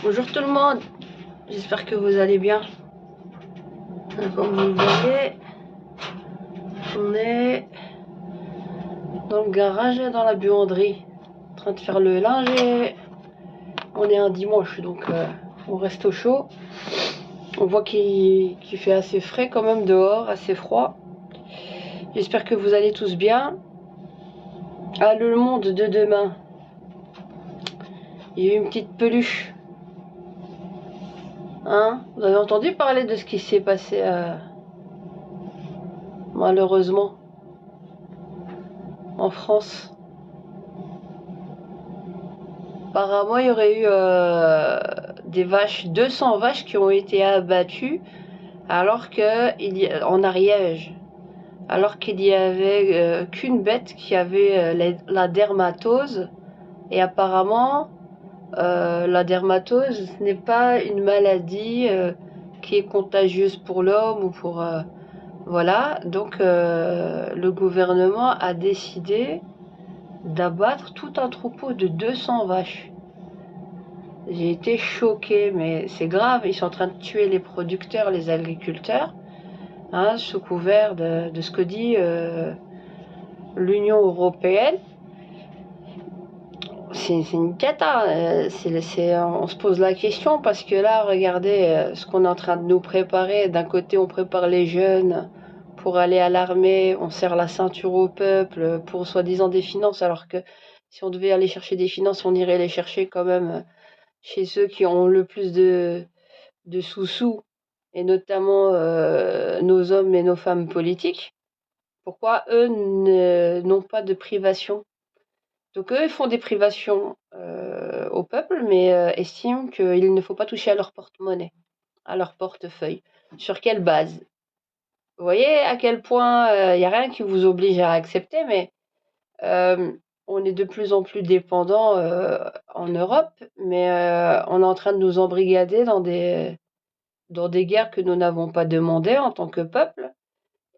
Bonjour tout le monde, j'espère que vous allez bien. Comme vous le voyez, on est dans le garage et dans la buanderie, en train de faire le linge et on est un dimanche donc on reste au chaud. On voit qu'il fait assez frais quand même dehors, assez froid. J'espère que vous allez tous bien. Ah, le monde de demain, il y a eu une petite peluche. Hein? Vous avez entendu parler de ce qui s'est passé malheureusement en France? Apparemment, il y aurait eu des vaches, 200 vaches qui ont été abattues alors en Ariège, alors qu'il y avait qu'une bête qui avait la dermatose. Et apparemment, la dermatose n'est pas une maladie qui est contagieuse pour l'homme ou pour voilà. Donc le gouvernement a décidé d'abattre tout un troupeau de 200 vaches. J'ai été choquée, mais c'est grave, ils sont en train de tuer les producteurs, les agriculteurs, hein, sous couvert de ce que dit l'Union européenne. C'est une cata, on se pose la question parce que là, regardez ce qu'on est en train de nous préparer. D'un côté, on prépare les jeunes pour aller à l'armée, on serre la ceinture au peuple pour soi-disant des finances, alors que si on devait aller chercher des finances, on irait les chercher quand même chez ceux qui ont le plus de sous-sous, et notamment nos hommes et nos femmes politiques. Pourquoi eux n'ont pas de privation? Donc eux ils font des privations au peuple, mais estiment qu'il ne faut pas toucher à leur porte-monnaie, à leur portefeuille. Sur quelle base? Vous voyez à quel point il n'y a rien qui vous oblige à accepter, mais euh, on est de plus en plus dépendant en Europe, mais on est en train de nous embrigader dans des guerres que nous n'avons pas demandées en tant que peuple.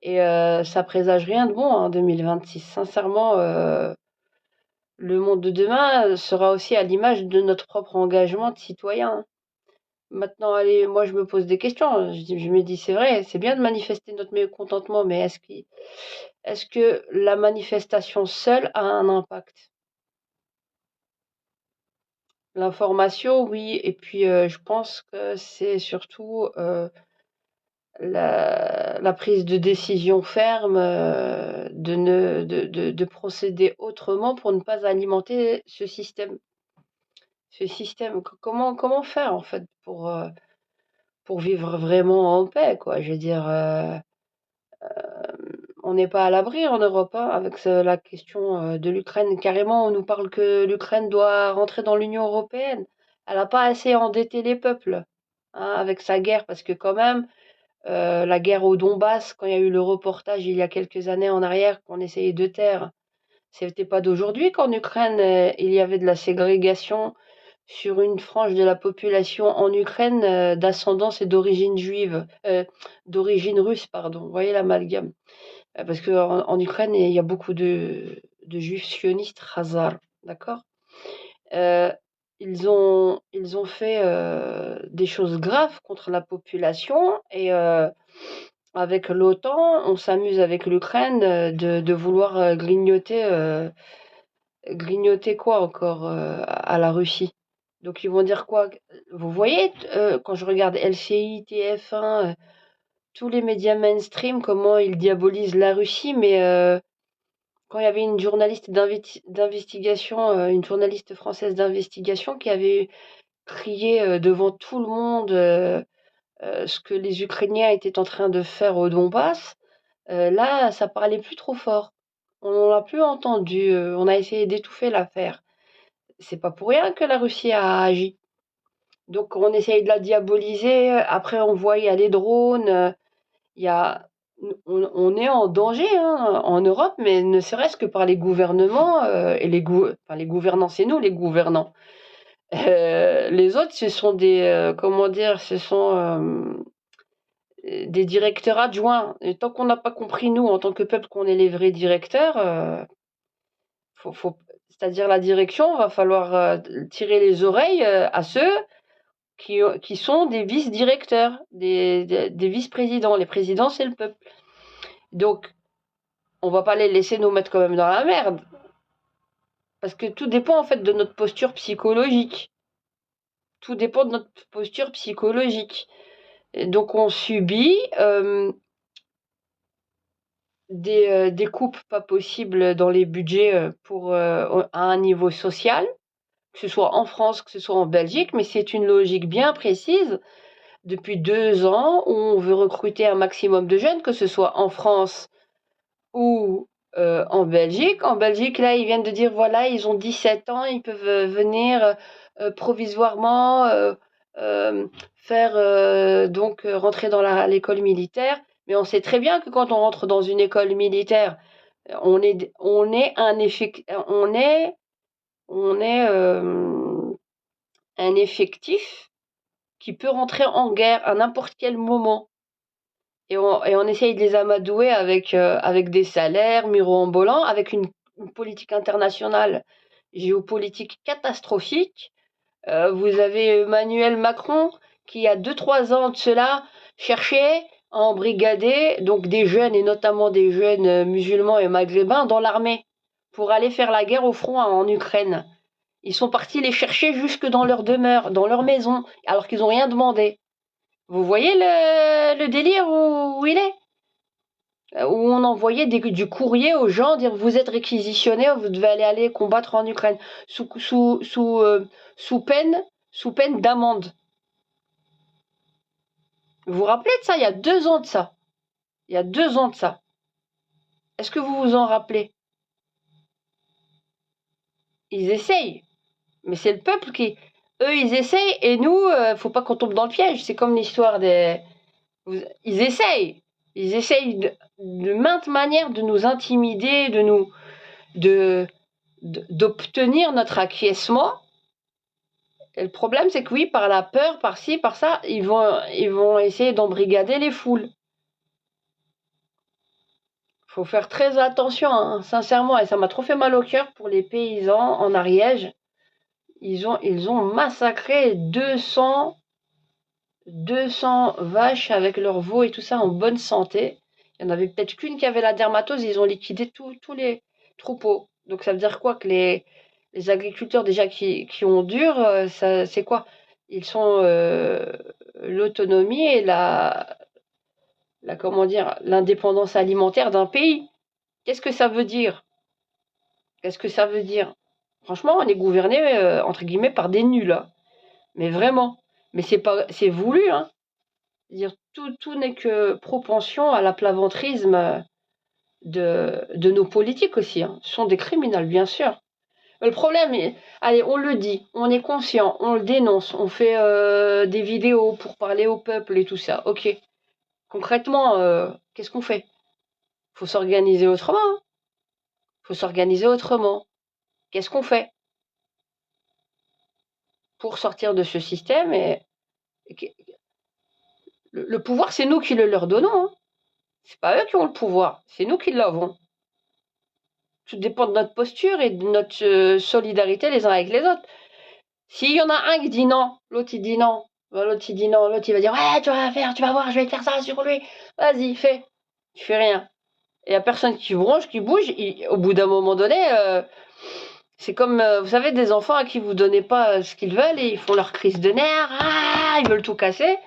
Et ça présage rien de bon en 2026. Sincèrement, le monde de demain sera aussi à l'image de notre propre engagement de citoyen. Maintenant, allez, moi je me pose des questions. Je me dis, c'est vrai, c'est bien de manifester notre mécontentement, mais est-ce que la manifestation seule a un impact? L'information, oui, et puis je pense que c'est surtout la prise de décision ferme de procéder autrement pour ne pas alimenter ce système. Ce système, comment faire en fait pour vivre vraiment en paix, quoi. Je veux dire, on n'est pas à l'abri en Europe hein, avec la question de l'Ukraine. Carrément, on nous parle que l'Ukraine doit rentrer dans l'Union européenne. Elle n'a pas assez endetté les peuples hein, avec sa guerre, parce que quand même, la guerre au Donbass, quand il y a eu le reportage il y a quelques années en arrière qu'on essayait de taire, c'était pas d'aujourd'hui qu'en Ukraine il y avait de la ségrégation sur une frange de la population en Ukraine d'ascendance et d'origine juive, d'origine russe, pardon. Vous voyez l'amalgame. Parce qu'en Ukraine, il y a beaucoup de juifs sionistes, Khazars, d'accord. Euh, ils ont fait des choses graves contre la population et avec l'OTAN, on s'amuse avec l'Ukraine de vouloir grignoter quoi encore à la Russie. Donc ils vont dire quoi? Vous voyez, quand je regarde LCI, TF1, tous les médias mainstream, comment ils diabolisent la Russie, mais quand il y avait une journaliste d'investigation, une journaliste française d'investigation qui avait crié devant tout le monde ce que les Ukrainiens étaient en train de faire au Donbass, là, ça parlait plus trop fort. On l'a plus entendu, on a essayé d'étouffer l'affaire. C'est pas pour rien que la Russie a agi. Donc on essaye de la diaboliser, après on voit il y a les drones, il y a on est en danger hein, en Europe, mais ne serait-ce que par les gouvernements et enfin, les gouvernants, c'est nous les gouvernants. Les autres, ce sont comment dire, ce sont des directeurs adjoints. Et tant qu'on n'a pas compris, nous, en tant que peuple, qu'on est les vrais directeurs, c'est-à-dire la direction, va falloir tirer les oreilles à ceux qui sont des vice-directeurs, des vice-présidents. Les présidents, c'est le peuple. Donc, on va pas les laisser nous mettre quand même dans la merde. Parce que tout dépend en fait de notre posture psychologique. Tout dépend de notre posture psychologique. Et donc on subit des coupes pas possibles dans les budgets pour à un niveau social, que ce soit en France, que ce soit en Belgique, mais c'est une logique bien précise depuis 2 ans où on veut recruter un maximum de jeunes, que ce soit en France ou en Belgique. En Belgique, là, ils viennent de dire, voilà, ils ont 17 ans, ils peuvent venir provisoirement faire donc rentrer dans rentrer militaire. Mais on sait très bien que quand on rentre dans une école militaire, on est un effectif qui peut rentrer en guerre à n'importe quel moment. Et on essaye de les amadouer avec des salaires mirobolants, avec une politique internationale géopolitique catastrophique. Vous avez Emmanuel Macron qui, il y a 2-3 ans de cela, cherchait à embrigader donc des jeunes, et notamment des jeunes musulmans et maghrébins, dans l'armée pour aller faire la guerre au front en Ukraine. Ils sont partis les chercher jusque dans leur demeure, dans leur maison, alors qu'ils n'ont rien demandé. Vous voyez le délire où il est? Où on envoyait du courrier aux gens, dire vous êtes réquisitionnés, vous devez aller combattre en Ukraine sous peine d'amende. Vous vous rappelez de ça? Il y a 2 ans de ça. Il y a 2 ans de ça. Est-ce que vous vous en rappelez? Ils essayent, mais c'est le peuple qui, eux, ils essayent et nous, faut pas qu'on tombe dans le piège. C'est comme l'histoire des, ils essayent. Ils essayent de maintes manières de nous intimider, d'obtenir notre acquiescement. Et le problème, c'est que oui, par la peur, par ci, par ça, ils vont essayer d'embrigader les foules. Faut faire très attention, hein, sincèrement, et ça m'a trop fait mal au cœur pour les paysans en Ariège. Ils ont massacré 200 vaches avec leurs veaux et tout ça en bonne santé. Il y en avait peut-être qu'une qui avait la dermatose, ils ont liquidé tous les troupeaux. Donc ça veut dire quoi? Que les agriculteurs déjà qui ont dur, c'est quoi? Ils sont l'autonomie et comment dire, l'indépendance alimentaire d'un pays. Qu'est-ce que ça veut dire? Qu'est-ce que ça veut dire? Franchement, on est gouverné entre guillemets par des nuls, hein. Mais vraiment. Mais c'est voulu, hein. Dire tout n'est que propension à l'aplaventrisme de nos politiques aussi, hein. Ce sont des criminels, bien sûr. Le problème est, allez, on le dit, on est conscient, on le dénonce, on fait des vidéos pour parler au peuple et tout ça. Ok. Concrètement, qu'est-ce qu'on fait? Faut s'organiser autrement, hein. Faut s'organiser autrement. Qu'est-ce qu'on fait pour sortir de ce système le pouvoir, c'est nous qui le leur donnons, hein. C'est pas eux qui ont le pouvoir, c'est nous qui l'avons. Tout dépend de notre posture et de notre solidarité les uns avec les autres. S'il y en a un qui dit non, l'autre il dit non, l'autre il dit non, l'autre il va dire ouais, tu vas faire, tu vas voir, je vais faire ça sur lui. Vas-y, fais. Tu fais rien. Et il y a personne qui bronche, qui bouge. Au bout d'un moment donné, c'est comme, vous savez, des enfants à qui vous donnez pas ce qu'ils veulent et ils font leur crise de nerfs, ils veulent tout casser.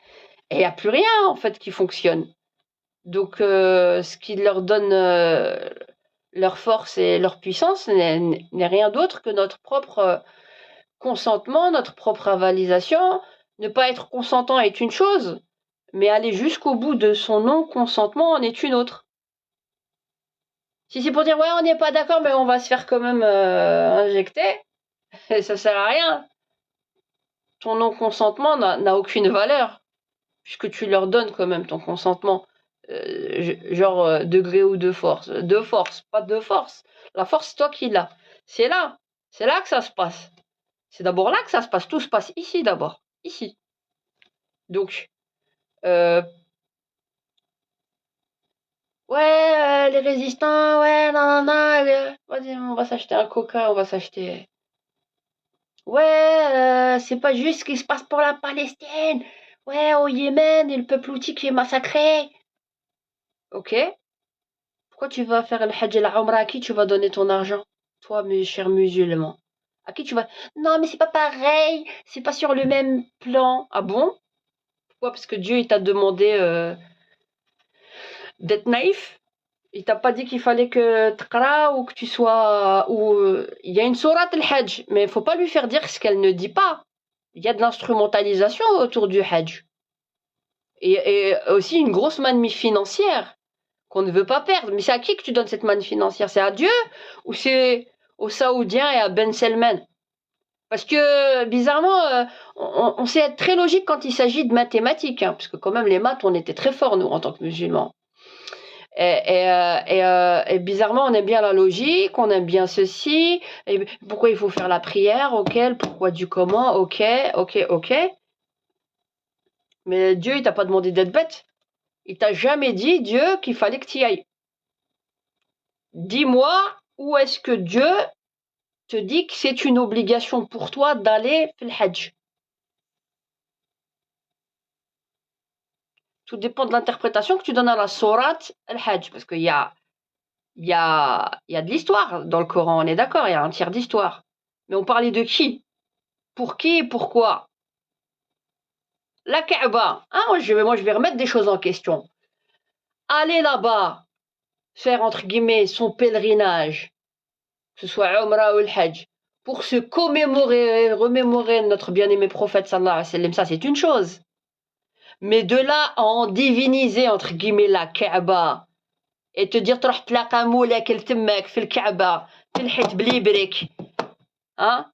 Et il n'y a plus rien en fait qui fonctionne. Donc ce qui leur donne leur force et leur puissance n'est rien d'autre que notre propre consentement, notre propre avalisation. Ne pas être consentant est une chose, mais aller jusqu'au bout de son non-consentement en est une autre. Si c'est pour dire ouais, on n'est pas d'accord, mais on va se faire quand même injecter, ça sert à rien. Ton non-consentement n'a aucune valeur, puisque tu leur donnes quand même ton consentement. Genre degré ou de force. De force, pas de force. La force, c'est toi qui l'as. C'est là. C'est là que ça se passe. C'est d'abord là que ça se passe. Tout se passe ici d'abord. Ici. Donc, ouais, les résistants, ouais, non, non, non, vas-y, on va s'acheter un coca, on va s'acheter Ouais, c'est pas juste ce qui se passe pour la Palestine. Ouais, au Yémen et le peuple houthi qui est massacré. Ok. Pourquoi tu vas faire le Hajj et la Umrah? À qui tu vas donner ton argent? Toi, mes chers musulmans. À qui tu vas... Non, mais c'est pas pareil. C'est pas sur le même plan. Ah bon? Pourquoi? Parce que Dieu, il t'a demandé d'être naïf? Il t'a pas dit qu'il fallait que Taqra ou que tu sois... Ou il y a une sourate al-Hajj, mais il faut pas lui faire dire ce qu'elle ne dit pas. Il y a de l'instrumentalisation autour du Hajj. Et aussi une grosse manne financière qu'on ne veut pas perdre. Mais c'est à qui que tu donnes cette manne financière? C'est à Dieu ou c'est aux Saoudiens et à Ben Salman? Parce que bizarrement, on sait être très logique quand il s'agit de mathématiques, hein, parce que quand même les maths, on était très forts nous en tant que musulmans. Et bizarrement, on aime bien la logique, on aime bien ceci. Et pourquoi il faut faire la prière? Ok, pourquoi du comment? Ok, ok, ok. Mais Dieu, il t'a pas demandé d'être bête. Il t'a jamais dit, Dieu, qu'il fallait que tu y ailles. Dis-moi, où est-ce que Dieu te dit que c'est une obligation pour toi d'aller faire le Hajj? Tout dépend de l'interprétation que tu donnes à la sourate al-Hajj, parce qu'il y a de l'histoire dans le Coran, on est d'accord, il y a un tiers d'histoire. Mais on parlait de qui et pourquoi? La Kaaba. Ah, moi, je vais remettre des choses en question. Aller là-bas, faire entre guillemets son pèlerinage, que ce soit Umrah ou le Hajj, pour se remémorer notre bien-aimé prophète sallallahu alayhi wa sallam, ça c'est une chose. Mais de là à en diviniser entre guillemets la Kaaba et te dire تروح تلاقى مولاك تماك في الكعبة تلحت بليبريك, hein?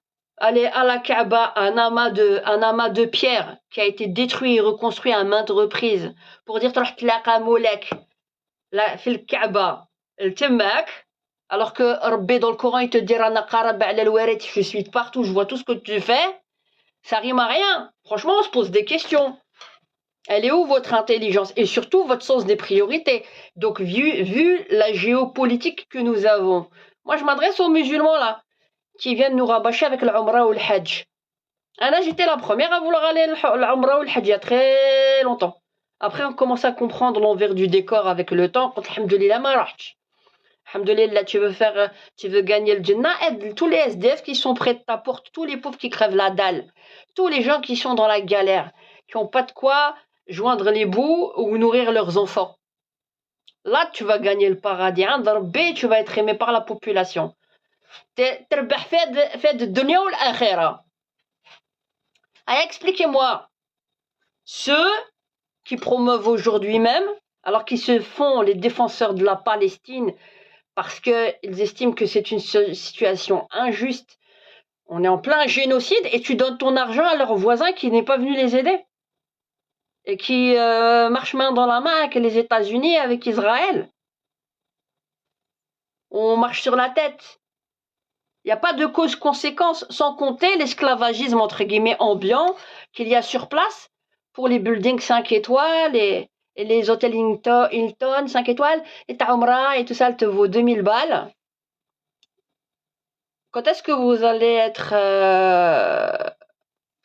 Aller à la Kaaba, un amas de pierres qui a été détruit et reconstruit à maintes reprises pour dire تروح تلاقى مولاك في الكعبة تماك, alors que Rabbi dans le Coran il te dit أنا قارب على الوارث, je suis partout, je vois tout ce que tu fais, ça rime à rien. Franchement, on se pose des questions. Elle est où votre intelligence et surtout votre sens des priorités? Donc, vu la géopolitique que nous avons, moi je m'adresse aux musulmans là, qui viennent nous rabâcher avec l'Umrah ou le Hajj. Là, j'étais la première à vouloir aller l'Umrah ou le Hajj il y a très longtemps. Après, on commence à comprendre l'envers du décor avec le temps. Quand alhamdoulilah ma rahtch. Alhamdoulilah, tu veux gagner le Jannah, aide tous les SDF qui sont près de ta porte, tous les pauvres qui crèvent la dalle, tous les gens qui sont dans la galère, qui n'ont pas de quoi joindre les bouts ou nourrir leurs enfants. Là, tu vas gagner le paradis. Tu vas être aimé par la population. تربح في الدنيا والآخرة. Allez, expliquez-moi. Ceux qui promeuvent aujourd'hui même, alors qu'ils se font les défenseurs de la Palestine parce qu'ils estiment que c'est une situation injuste, on est en plein génocide et tu donnes ton argent à leur voisin qui n'est pas venu les aider et qui marche main dans la main avec les États-Unis, avec Israël. On marche sur la tête. Il n'y a pas de cause-conséquence, sans compter l'esclavagisme entre guillemets ambiant qu'il y a sur place pour les buildings 5 étoiles et les hôtels Hilton 5 étoiles, et ta Umrah et tout ça, elle te vaut 2000 balles. Quand est-ce que vous allez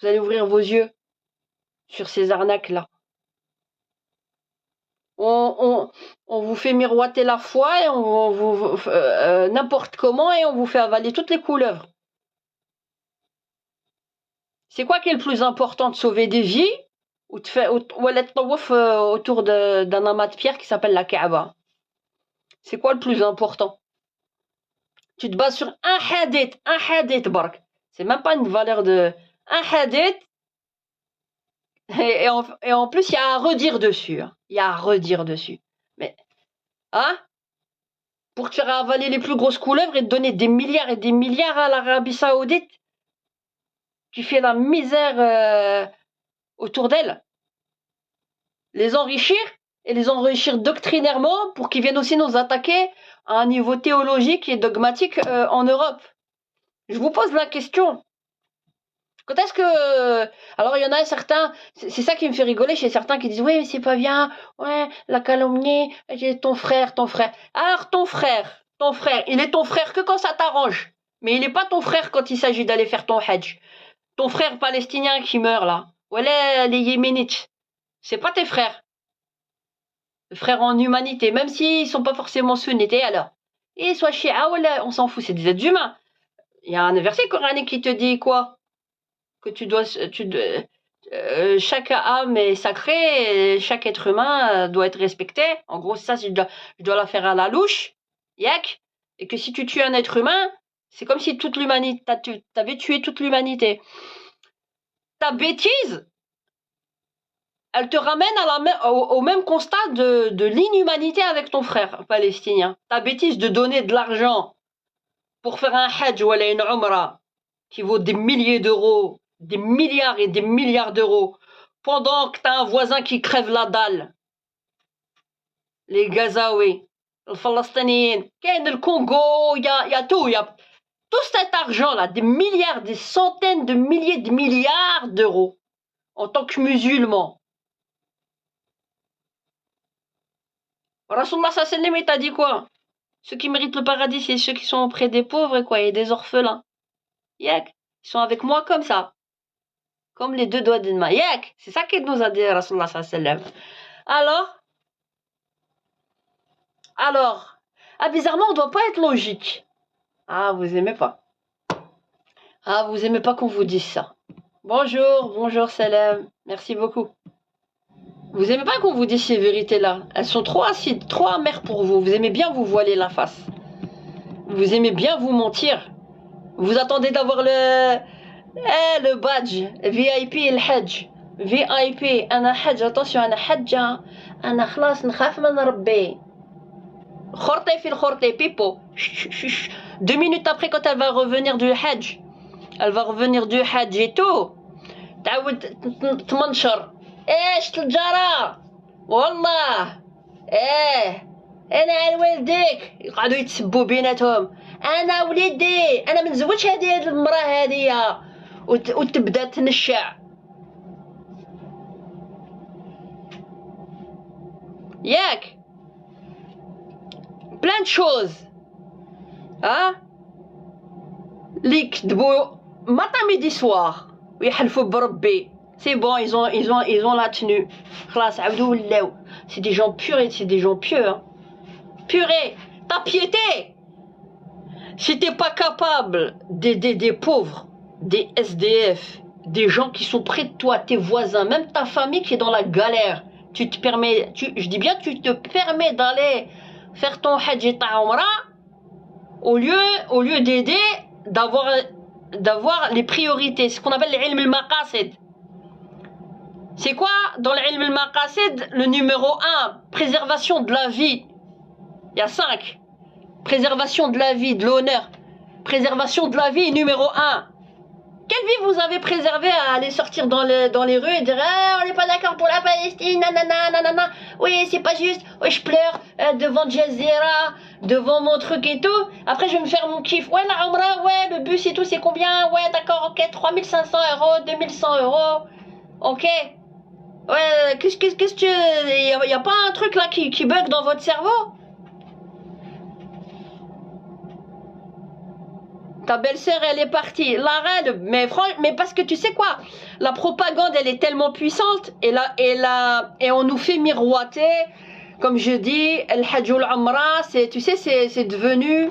vous allez ouvrir vos yeux sur ces arnaques-là? On vous fait miroiter la foi et on vous n'importe comment et on vous fait avaler toutes les couleuvres. C'est quoi qui est le plus important, de sauver des vies ou aller tawaf autour d'un amas de pierre qui s'appelle la Kaaba? C'est quoi le plus important? Tu te bases sur un hadith, bark. C'est même pas une valeur de un hadith. Et en plus, il y a à redire dessus. Il y a à redire dessus. Mais, hein? Pour te faire avaler les plus grosses couleuvres et te donner des milliards et des milliards à l'Arabie Saoudite qui fait la misère autour d'elle. Les enrichir et les enrichir doctrinairement pour qu'ils viennent aussi nous attaquer à un niveau théologique et dogmatique en Europe. Je vous pose la question. Quand est-ce que... Alors, il y en a certains, c'est ça qui me fait rigoler chez certains qui disent « Oui, mais c'est pas bien, ouais, la calomnie, ton frère. » Alors, ton frère, il est ton frère que quand ça t'arrange. Mais il n'est pas ton frère quand il s'agit d'aller faire ton hajj. Ton frère palestinien qui meurt là. Voilà les Yéménites. C'est pas tes frères. Frères en humanité, même s'ils sont pas forcément sunnites, alors. Et soit chia, voilà, on s'en fout, c'est des êtres humains. Il y a un verset coranique qui te dit quoi? Que chaque âme est sacrée, chaque être humain doit être respecté. En gros, ça, je dois la faire à la louche, yak. Et que si tu tues un être humain, c'est comme si toute l'humanité, t'avais tué toute l'humanité. Ta bêtise, elle te ramène au même constat de l'inhumanité avec ton frère palestinien. Ta bêtise de donner de l'argent pour faire un hajj ou une umrah qui vaut des milliers d'euros, des milliards et des milliards d'euros, pendant que t'as un voisin qui crève la dalle. Les Gazaouis, les Palestiniens, le Congo, il y a tout, il y a tout cet argent-là, des milliards, des centaines de milliers de milliards d'euros, en tant que musulman. Rasulullah sallallahu alayhi wa sallam, t'as dit quoi? Ceux qui méritent le paradis, c'est ceux qui sont auprès des pauvres et quoi, et des orphelins. Yak, ils sont avec moi comme ça. Comme les deux doigts d'une main. Yak, c'est ça qu'il nous a dit Rasulullah sallallahu alayhi wa sallam. Alors, ah bizarrement, on doit pas être logique. Ah, vous aimez pas. Ah, vous aimez pas qu'on vous dise ça. Bonjour Salam, merci beaucoup. Vous aimez pas qu'on vous dise ces vérités-là. Elles sont trop acides, trop amères pour vous. Vous aimez bien vous voiler la face. Vous aimez bien vous mentir. Vous attendez d'avoir le badge VIP le Hajj. VIP, أنا حج, attention, أنا حجة. أنا خلاص نخاف من ربي. خرطي في الخرطي, pipo. 2 minutes après, quand elle va revenir du Hajj, et tout, تعود تمنشر. ايش الجرى والله انا على والديك يقعدوا يتسبوا بيناتهم. انا وليدي انا ما نزوجش هذه المراه هذه وتبدا تنشع. ياك plein de choses اللي يكذبوا matin midi soir ويحلفوا بربي. C'est bon, ils ont la tenue. C'est des gens purs, c'est des gens pieux. Hein. Purée, ta piété. Si t'es pas capable d'aider des pauvres, des SDF, des gens qui sont près de toi, tes voisins, même ta famille qui est dans la galère, je dis bien, tu te permets d'aller faire ton hajj et ta umrah, au lieu d'aider, d'avoir les priorités, ce qu'on appelle les ilm al-maqasid. C'est quoi dans l'ilm al-maqasid le numéro 1? Préservation de la vie. Il y a 5. Préservation de la vie, de l'honneur. Préservation de la vie numéro 1. Quelle vie vous avez préservé à aller sortir dans les rues et dire on n'est pas d'accord pour la Palestine, nanana, nanana. Oui, c'est pas juste. Oui, je pleure devant Jazeera, devant mon truc et tout. Après, je vais me faire mon kiff. Ouais, la Umrah, ouais, le bus et tout, c'est combien? Ouais, d'accord, ok, 3500 €, 2100 €. Ok. Ouais, qu'est-ce que... Y a pas un truc là qui bug dans votre cerveau? Ta belle-sœur, elle est partie. La reine, mais parce que tu sais quoi? La propagande, elle est tellement puissante et on nous fait miroiter, comme je dis, El Hajj ou l'Umrah, tu sais, c'est devenu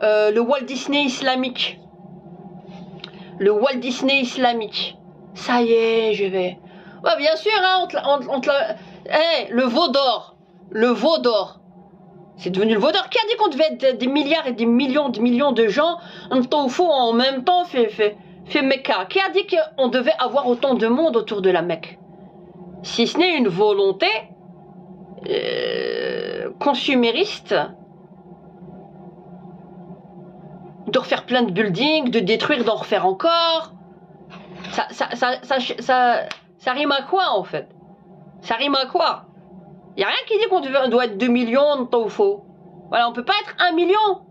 le Walt Disney islamique. Le Walt Disney islamique. Ça y est, je vais... Ouais, bien sûr, hein, le veau d'or. Le veau d'or. C'est devenu le veau d'or. Qui a dit qu'on devait être des milliards et des millions de gens en même temps fait Mecca? Qui a dit qu'on devait avoir autant de monde autour de la Mecque? Si ce n'est une volonté consumériste de refaire plein de buildings, de détruire, d'en refaire encore. Ça rime à quoi en fait? Ça rime à quoi? Il n'y a rien qui dit qu'on doit être 2 millions de Taoufo. Voilà, on ne peut pas être 1 million.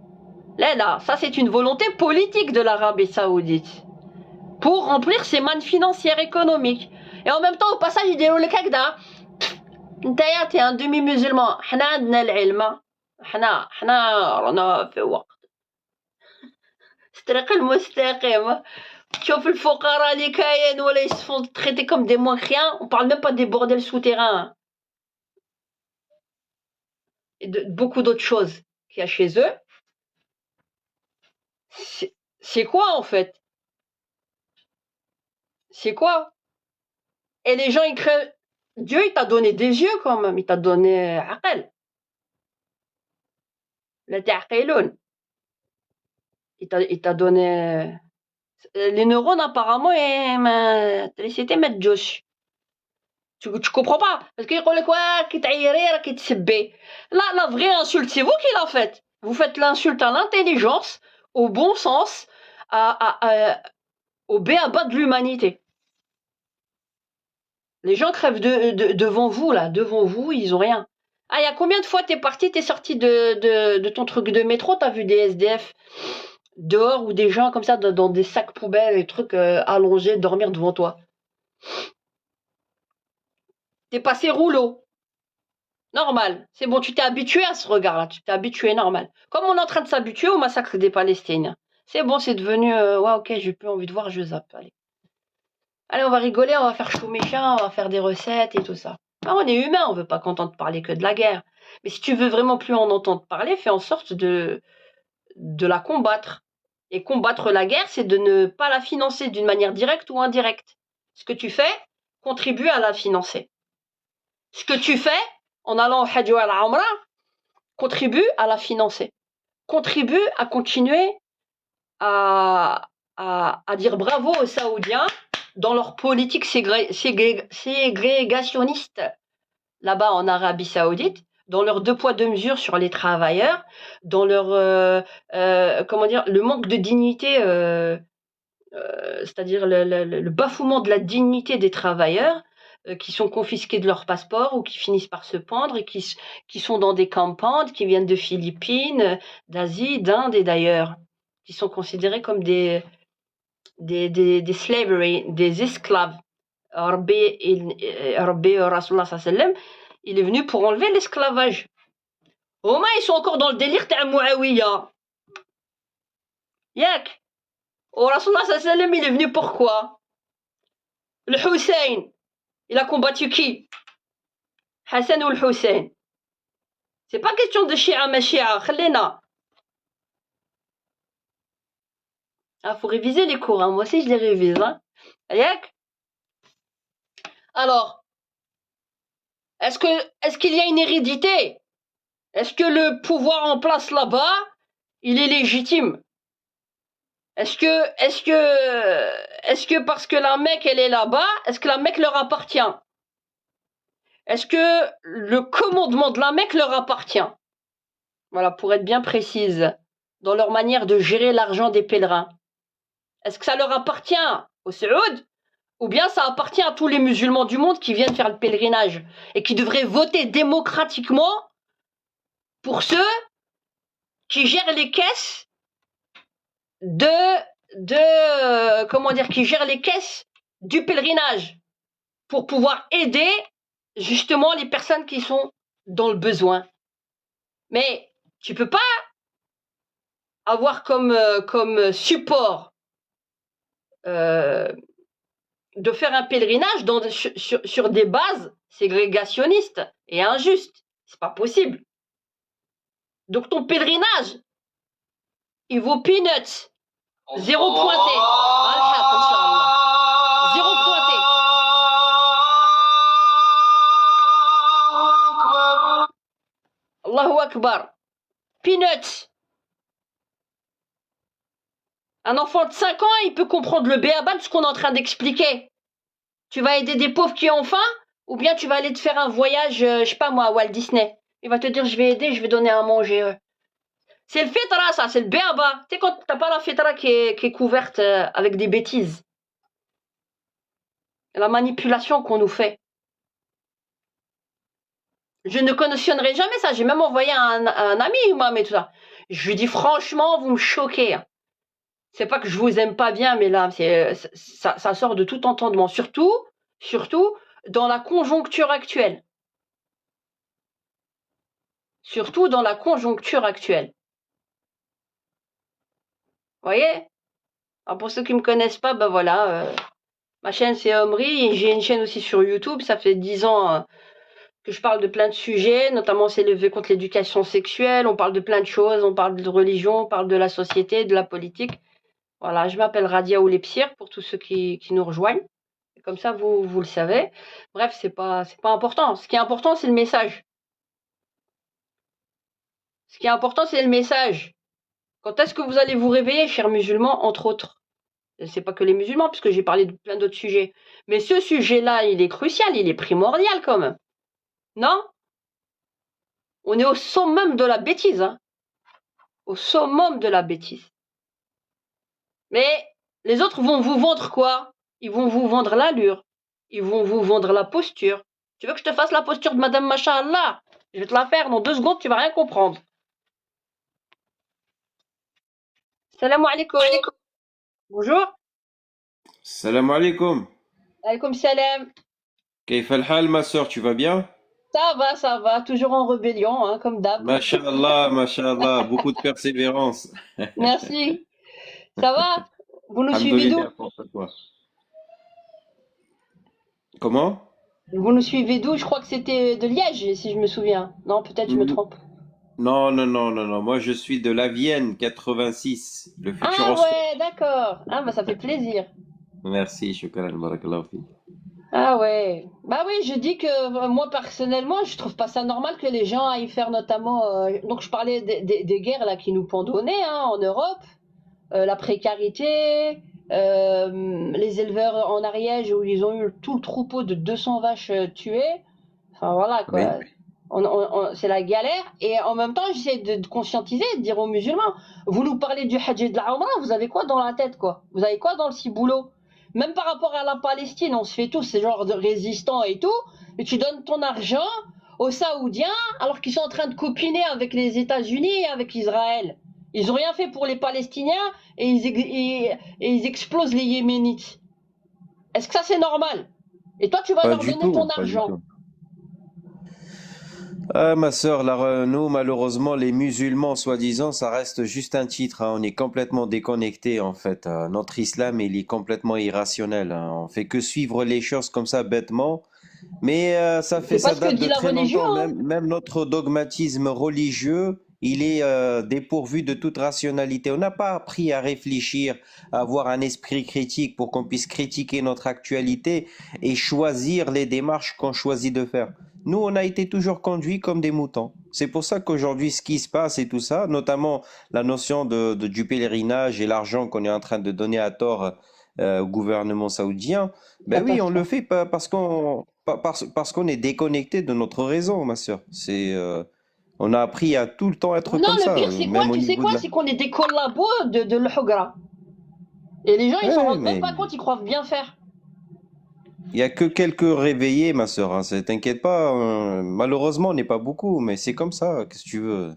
Là, ça c'est une volonté politique de l'Arabie Saoudite pour remplir ses mannes financières économiques. Et en même temps, au passage, il dit le Kagda, t'es un demi-musulman. حنا عندنا العلم. حنا رانا في وقت الطريق المستقيم. تشوف الفقراء اللي كاين ولا يسفون traiter comme des moins que rien. On parle même pas des bordels souterrains et de beaucoup d'autres choses qu'il y a chez eux. C'est quoi en fait? C'est quoi? Et les gens ils crèvent. Dieu il t'a donné des yeux quand même, il t'a donné عقل. لا تعقلون. Il t'a donné les neurones apparemment l'électricité ما تجوش. Tu comprends pas parce qu'il يقول لك واه كي تعيري راه كتسبي. La vraie insulte c'est vous qui la faites. Vous faites l'insulte à l'intelligence, au bon sens, au b.a-ba de l'humanité. Les gens crèvent devant vous là, devant vous, ils ont rien. Ah, il y a combien de fois t'es parti, t'es sorti de ton truc de métro, t'as vu des SDF dehors ou des gens comme ça dans des sacs poubelles, des trucs allongés, dormir devant toi. T'es passé rouleau. Normal. C'est bon, tu t'es habitué à ce regard-là. Tu t'es habitué, normal. Comme on est en train de s'habituer au massacre des Palestiniens. C'est bon, c'est devenu... ouais, ok, j'ai plus envie de voir, je zappe. Allez. Allez, on va rigoler, on va faire chou méchant, on va faire des recettes et tout ça. Alors, on est humain, on veut pas qu'entendre parler que de la guerre. Mais si tu veux vraiment plus en entendre parler, fais en sorte de la combattre. Et combattre la guerre, c'est de ne pas la financer d'une manière directe ou indirecte. Ce que tu fais contribue à la financer. Ce que tu fais en allant au Hajj ou à la Umrah contribue à la financer. Contribue à continuer à dire bravo aux Saoudiens dans leur politique ségrégationniste là-bas en Arabie Saoudite, dans leurs 2 poids 2 mesures sur les travailleurs, dans leur comment dire, le manque de dignité, c'est-à-dire le bafouement de la dignité des travailleurs qui sont confisqués de leur passeport ou qui finissent par se pendre et qui sont dans des camps qui viennent de Philippines, d'Asie, d'Inde et d'ailleurs, qui sont considérés comme des slavery, des esclaves. Rabbi Rasulullah sallam, il est venu pour enlever l'esclavage. Huma, ils sont encore dans le délire de Muawiya. Yak. Oh, Rasulullah sallam, il est venu pourquoi? Le Hussein, il a combattu qui? Hassan ou le Hussein? C'est pas question de Shia ma Shia, khallina. Ah, faut réviser les cours, hein. Moi aussi je les révise, hein. Yak. Alors, est-ce qu'il y a une hérédité? Est-ce que le pouvoir en place là-bas, il est légitime? Est-ce que parce que la Mecque elle est là-bas, est-ce que la Mecque leur appartient? Est-ce que le commandement de la Mecque leur appartient? Voilà, pour être bien précise, dans leur manière de gérer l'argent des pèlerins. Est-ce que ça leur appartient aux Saouds? Ou bien ça appartient à tous les musulmans du monde qui viennent faire le pèlerinage et qui devraient voter démocratiquement pour ceux qui gèrent les caisses comment dire, qui gèrent les caisses du pèlerinage pour pouvoir aider justement les personnes qui sont dans le besoin. Mais tu peux pas avoir comme support de faire un pèlerinage sur des bases ségrégationnistes et injustes. C'est pas possible. Donc ton pèlerinage, il vaut peanuts. 0 pointé. Inch'Allah. 0 pointé. Allahu Akbar. Peanuts. Un enfant de 5 ans, il peut comprendre le b.a-ba de ce qu'on est en train d'expliquer. Tu vas aider des pauvres qui ont faim, ou bien tu vas aller te faire un voyage, je sais pas moi, à Walt Disney. Il va te dire, je vais aider, je vais donner à manger. C'est le fitra, ça, c'est le b.a-ba. Tu sais, quand t'as pas la fitra qui est couverte avec des bêtises. La manipulation qu'on nous fait. Je ne cautionnerai jamais ça. J'ai même envoyé un ami, moi, mais tout ça. Je lui dis, franchement, vous me choquez. C'est pas que je vous aime pas bien, mais là, ça sort de tout entendement. Surtout dans la conjoncture actuelle. Surtout dans la conjoncture actuelle. Vous voyez? Alors pour ceux qui me connaissent pas, bah voilà, ma chaîne c'est Omri, et j'ai une chaîne aussi sur YouTube. Ça fait 10 ans que je parle de plein de sujets, notamment c'est levé contre l'éducation sexuelle. On parle de plein de choses, on parle de religion, on parle de la société, de la politique. Voilà, je m'appelle Radia Oulepsir pour tous ceux qui nous rejoignent. Comme ça, vous le savez. Bref, c'est pas important. Ce qui est important, c'est le message. Ce qui est important, c'est le message. Quand est-ce que vous allez vous réveiller, chers musulmans, entre autres? C'est pas que les musulmans, puisque j'ai parlé de plein d'autres sujets. Mais ce sujet-là, il est crucial, il est primordial quand même. Non? On est au summum de la bêtise, hein. Au summum de la bêtise. Mais les autres vont vous vendre quoi? Ils vont vous vendre l'allure. Ils vont vous vendre la posture. Tu veux que je te fasse la posture de Madame Masha'Allah? Je vais te la faire dans 2 secondes, tu vas rien comprendre. Salam alaikum. Bonjour. Salam alaikum. Alaikum salam. Kayf al-hal, ma sœur, tu vas bien? Ça va. Toujours en rébellion, hein, comme d'hab. Masha'Allah, beaucoup de persévérance. Merci. Ça va? Vous nous suivez d'où? Alhamdoulilah pour toi. Comment? Vous nous suivez d'où? Je crois que c'était de Liège, si je me souviens. Non, peut-être je me N- trompe. Non. Moi, je suis de la Vienne, 86, le futur Ah Oslo. ouais, d'accord. Ah bah ça fait plaisir. Merci, shukran, barakallahu fi. Ah ouais. Bah oui, je dis que moi personnellement, je trouve pas ça normal que les gens aillent faire notamment. Donc je parlais des guerres là qui nous pendonnaient hein, en Europe, la précarité, les éleveurs en Ariège où ils ont eu tout le troupeau de 200 vaches tuées. Enfin voilà Oui. quoi. C'est la galère et en même temps j'essaie de conscientiser, de dire aux musulmans, vous nous parlez du Hajj et de la Umrah, vous avez quoi dans la tête quoi? Vous avez quoi dans le ciboulot? Même par rapport à la Palestine, on se fait tous ces genres de résistants et tout, et tu donnes ton argent aux Saoudiens alors qu'ils sont en train de copiner avec les États-Unis et avec Israël. Ils ont rien fait pour les Palestiniens et ils explosent les Yéménites. Est-ce que ça c'est normal? Et toi tu vas Pas leur du donner ton tout, pas du argent. tout. Ah, ma sœur, nous, malheureusement, les musulmans, soi-disant, ça reste juste un titre, hein. On est complètement déconnecté, en fait. Notre islam, il est complètement irrationnel, hein. On fait que suivre les choses comme ça, bêtement. Mais C'est pas ça ce que date dit de la très religion, longtemps. hein. Même notre dogmatisme religieux, il est dépourvu de toute rationalité. On n'a pas appris à réfléchir, à avoir un esprit critique pour qu'on puisse critiquer notre actualité et choisir les démarches qu'on choisit de faire. Nous, on a été toujours conduits comme des moutons. C'est pour ça qu'aujourd'hui, ce qui se passe et tout ça, notamment la notion du pèlerinage et l'argent qu'on est en train de donner à tort au gouvernement saoudien, ben oui, on le Catastrophe. fait parce qu'on est déconnecté de notre raison, ma sœur. On a appris à tout le temps être Non, comme le ça, pire, c'est quoi? même au Tu sais niveau quoi? de la. C'est qu'on est des collabos de l'Hugra. Et les gens, ils s'en Ouais, rendent même mais pas compte, ils croient bien faire. il y a que quelques réveillés, ma sœur, hein. T'inquiète pas, malheureusement, on n'est pas beaucoup, mais c'est comme ça. Qu'est-ce que tu veux?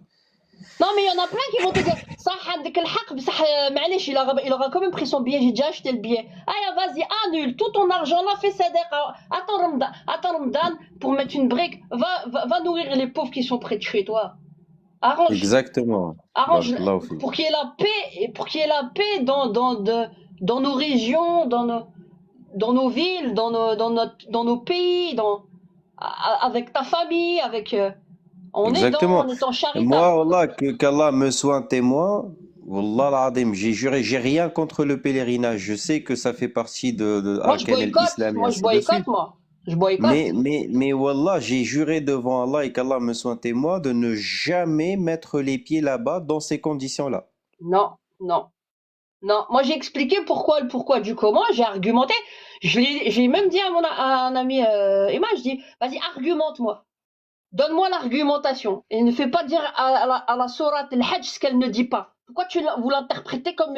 Non, mais il y en a plein qui vont te dire, صح عندك الحق, بصح, معليش, il aura quand même pris son billet, j'ai déjà acheté le billet. Ah, vas-y, annule, tout ton argent là, fais sadaqa. Attends Ramadan pour mettre une brique, va nourrir les pauvres qui sont près de chez toi. Arrange, Exactement. arrange Barakallahu fi. pour qu'il y ait la paix, et pour qu'il y ait la paix dans nos régions, dans nos villes, dans nos pays, avec ta famille, avec, Exactement. en étant charitable. Moi, Allah, qu'Allah me soit un témoin. Wallah al-Azim, j'ai juré, j'ai rien contre le pèlerinage. Je sais que ça fait partie de Arkan al-Islam et Moi je ainsi de boycotte, suite. moi. Je boycotte. Mais Wallah, j'ai juré devant Allah et qu'Allah me soit témoin de ne jamais mettre les pieds là-bas dans ces conditions-là. Non, non, non. Moi j'ai expliqué pourquoi, le pourquoi du comment, j'ai argumenté. J'ai même dit à un ami Emma, je dis, vas-y, argumente-moi. Donne-moi l'argumentation. Et ne fais pas dire à la sourate al-Hajj ce qu'elle ne dit pas. Pourquoi vous l'interprétez comme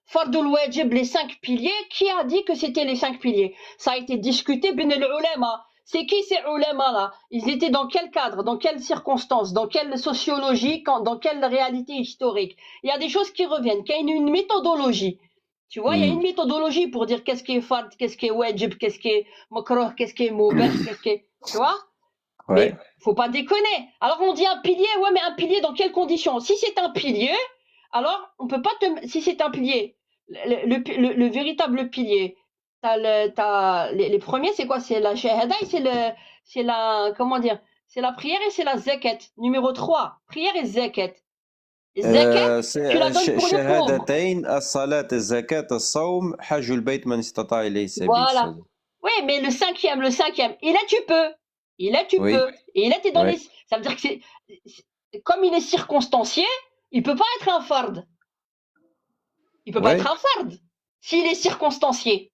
Fardul Wajib, les 5 piliers? Qui a dit que c'était les 5 piliers? Ça a été discuté bin al-ulama. C'est qui ces ulama là? Ils étaient dans quel cadre? Dans quelles circonstances? Dans quelle sociologie? Dans quelle réalité historique? Il y a des choses qui reviennent. Il y a une méthodologie. Tu vois, il y a une Hmm. méthodologie pour dire qu'est-ce qui est fard, qu'est-ce qui est wajib, qu'est-ce qui est makruh, qu'est-ce qui est mubah, qu'est-ce qui est... Tu vois? Mais Ouais. faut pas déconner. Alors on dit un pilier, ouais, mais un pilier dans quelles conditions? Si c'est un pilier, alors on peut pas te. Si c'est un pilier, Le véritable pilier. Les premiers, c'est quoi? C'est la shahada et c'est la, comment dire? C'est la prière et c'est la zakat. Numéro 3, prière et zakat. Zakat, tu la donnes pour les pauvres. شهادتين الصلاة الزكاة الصوم حج البيت من استطاع إليه سبيل Voilà. صدق. Oui, mais le cinquième, il est tu peux. Il est tu Oui, peux. Et il est dans oui, les. Ça veut dire que comme il est circonstancié, il peut pas être un fard. Il peut pas être oui. un fard s'il est circonstancié.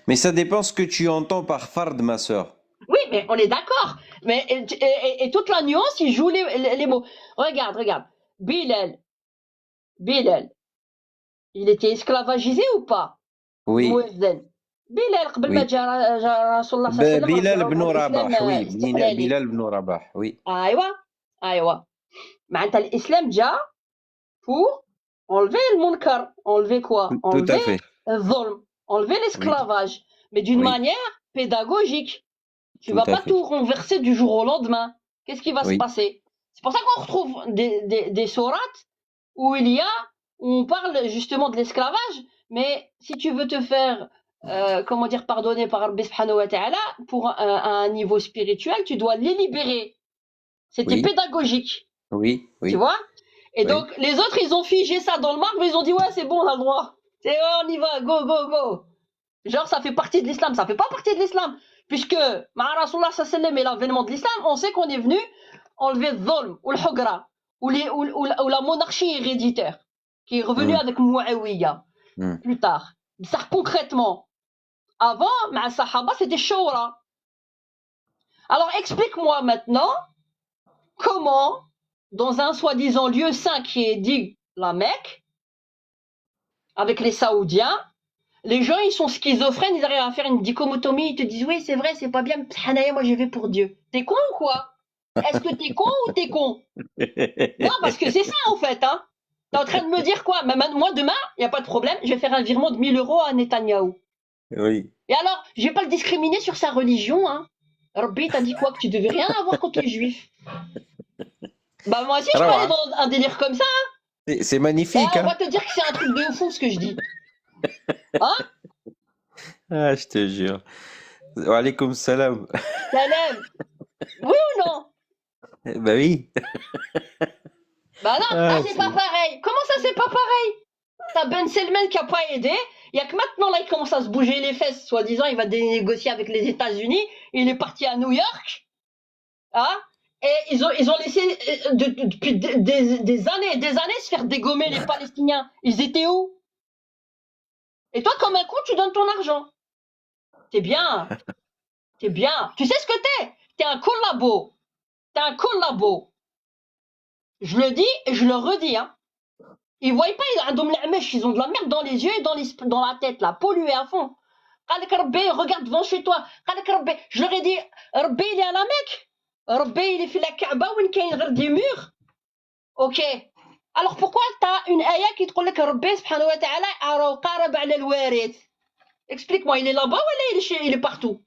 Mais ça dépend ce que tu entends par fard, ma sœur. Oui, mais on est d'accord. Mais et toute la nuance, il joue les mots. Regarde. Bilal, Bilal, il était esclavagisé ou pas? Oui, Mouezzin. Bilal, قبل ما oui. جا رسول الله صلى الله عليه وسلم بلال رجعوه بن مع الإسلام رباح، oui. استقلالي. بلال بن رباح، oui. أيوة أيوة. معناتها الإسلام جا pour enlever le munkar. Enlever quoi? Tout à Enlever fait. le zulm. Enlever Oui, l'esclavage. Mais d'une oui, manière pédagogique. Tu tout vas à pas fait. tout renverser du jour au lendemain. Qu'est-ce qui va se Oui, passer? C'est pour ça qu'on retrouve des sourates où où on parle justement de l'esclavage, mais si tu veux te faire, comment dire, pardonner par Allah subhanahu wa ta'ala, pour un niveau spirituel, tu dois les libérer. C'était oui, pédagogique, oui, tu oui, vois? Et oui. donc, les autres, ils ont figé ça dans le marbre, ils ont dit, ouais, c'est bon, on a le droit. C'est, ouais, on y va, go, go, go. Genre, ça fait partie de l'islam. Ça fait pas partie de l'islam. Puisque, Ma'a Rasulullah sallallahu alayhi wa sallam et l'avènement de l'islam, on sait qu'on est venu enlever le dhulm, ou le hugra, ou la monarchie héréditaire, qui est revenue Hmm, avec Muawiyah, hmm. plus tard. Ça, concrètement, avant, Ma'a Sahaba, c'était Shawra. Alors, explique-moi maintenant comment, dans un soi-disant lieu saint qui est dit la Mecque, avec les Saoudiens, les gens, ils sont schizophrènes, ils arrivent à faire une dichotomie, ils te disent oui, c'est vrai, c'est pas bien, mais moi je vais pour Dieu. T'es con ou quoi? Est-ce que t'es con ou t'es con? Non, parce que c'est ça en fait, hein. T'es en train de me dire quoi? Moi demain, y a pas de problème, je vais faire un virement de 1 000 € à Netanyahou. Oui. Et alors, je vais pas le discriminer sur sa religion, hein. Rabbi t'a dit quoi? Que tu devais rien avoir contre les juifs. Bah moi aussi je peux aller روعة. dans un délire comme ça. C'est magnifique, On va hein? te dire que c'est un truc de fou ce que je dis. Hein? Ah, je te jure. Wa alaykoum salam. Salam. Oui ou non? Bah oui. Bah non, Ah, c'est pas pareil. Comment ça, c'est pas pareil? T'as Ben Selman qui a pas aidé. Il y a que maintenant, là, il commence à se bouger les fesses. Soi-disant, il va négocier avec les États-Unis. Il est parti à New York. Hein? Et ils ont laissé, depuis des années et des années, se faire dégommer les Palestiniens. Ils étaient où? Et toi, comme un con, tu donnes ton argent. T'es bien. T'es bien. Tu sais ce que t'es? T'es un collabo. T'es un collabo. Je le dis et je le redis, hein. Ils voient pas, ils ont de la merde dans les yeux et dans la tête, là, pollués à fond. Regarde devant chez toi. Je leur ai dit, Rabbi, il est à la Mecque. Rabbi, il est fait la Kaaba où il y a des murs. Ok. Alors pourquoi t'as une ayah qui te dit que Rabbi, subhanahu wa ta'ala, araw qarab ala al-warith? Explique-moi, il est là-bas ou il est partout?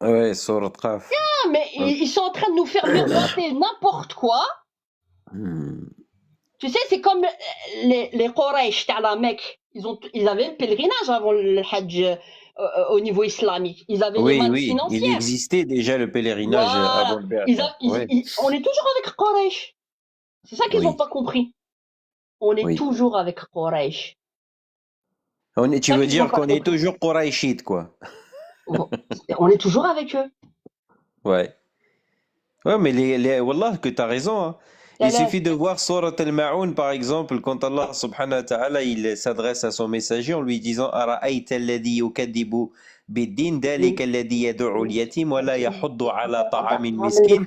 Ouais, sourate Qaf. Ah, mais ils sont en train de nous faire miroiter n'importe quoi. Hmm. Tu sais, c'est comme les Quraysh à la Mecque. Ils avaient le pèlerinage avant le Hajj au niveau islamique. Ils avaient les Oui, mannes oui, il financières. existait déjà le pèlerinage avant Voilà. le Béata. Oui, On est toujours avec Quraysh. C'est ça qu'ils n'ont oui, pas compris. On est oui. toujours avec Quraysh. Tu C'est ça veux qu'ils n'ont dire pas qu'on est compris. toujours Quraishite, quoi. On est toujours avec eux. Ouais. Ouais, mais Wallah, que t'as raison, hein. Il Salam. suffit de voir Surat al-Ma'un, par exemple, quand Allah subhanahu wa ta'ala, il s'adresse à son messager en lui disant أرأيت الذي يكذب بالدين ذلك الذي يدعو اليتيم ولا يحض على طعام المسكين